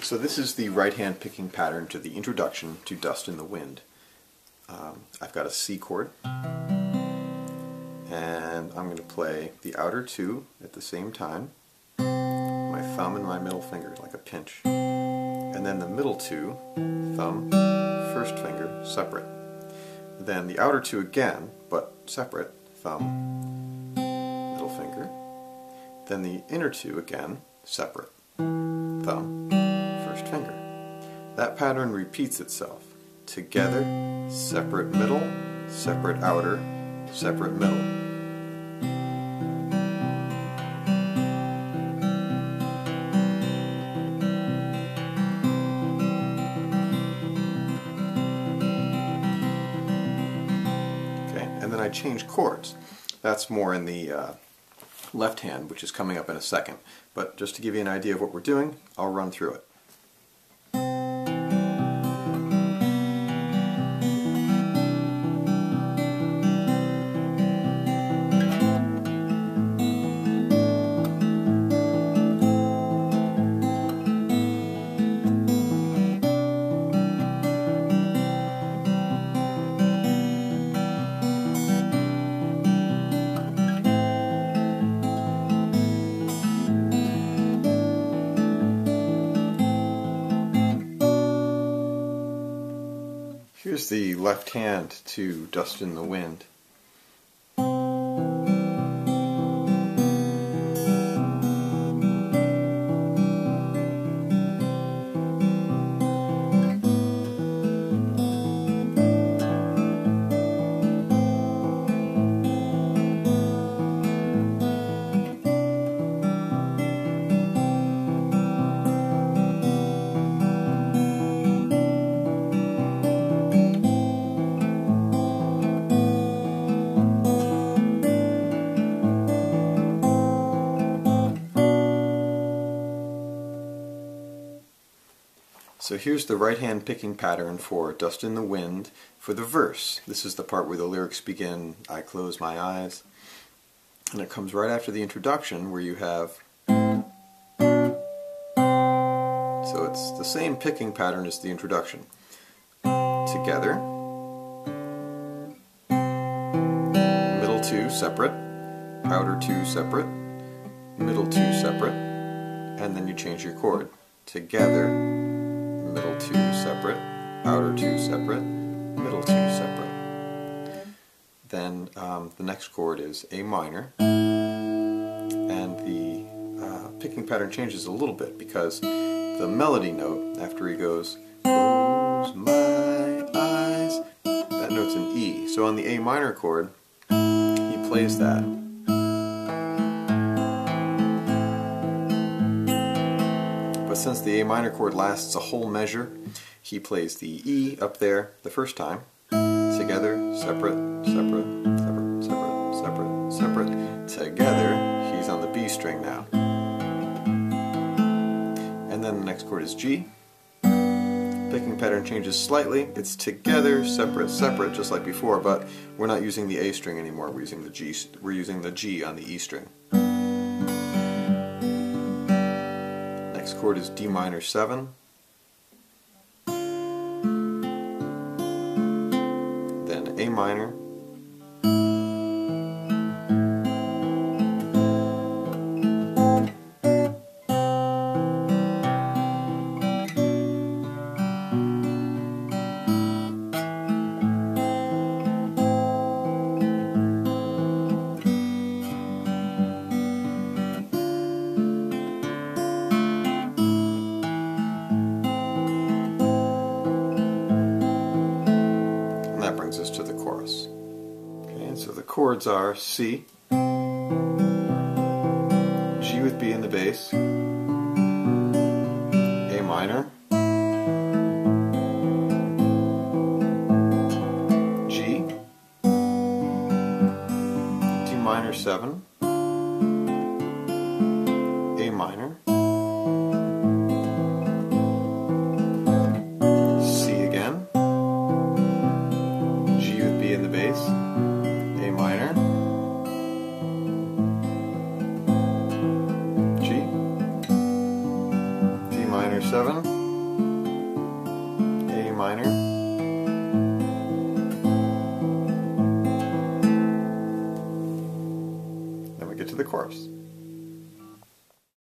So this is the right hand picking pattern to the introduction to Dust in the Wind. I've got a C chord, and I'm going to play the outer two at the same time, my thumb and my middle finger like a pinch, and then the middle two, thumb, first finger, separate. Then the outer two again, but separate, thumb, middle finger. Then the inner two again, separate, thumb, first finger. That pattern repeats itself. Together, separate middle, separate outer, separate middle. Okay, and then I change chords. That's more in the left hand, which is coming up in a second. But just to give you an idea of what we're doing, I'll run through it. Here's the left hand to Dust in the Wind. So here's the right hand picking pattern for Dust in the Wind for the verse. This is the part where the lyrics begin, I close my eyes. And it comes right after the introduction where you have... So it's the same picking pattern as the introduction. Together. Middle two separate. Outer two separate. Middle two separate. And then you change your chord. Together. Middle two separate, outer two separate, middle two separate. Then the next chord is A minor, and the picking pattern changes a little bit because the melody note, after he goes, close my eyes, that note's an E. So on the A minor chord, he plays that. Since the A minor chord lasts a whole measure, he plays the E up there the first time, together, separate, separate, separate, separate, separate, separate, together. He's on the B string now. And then the next chord is G. Picking pattern changes slightly. It's together, separate, separate, just like before, but we're not using the A string anymore. We're using the G. We're using the G on the E string. Next chord is D minor 7, then A minor, brings us to the chorus. Okay, and so the chords are C, G with B in the bass, A minor, G, D minor 7, A minor, in the bass, A minor, G, D minor 7, minor. Then we get to the chorus.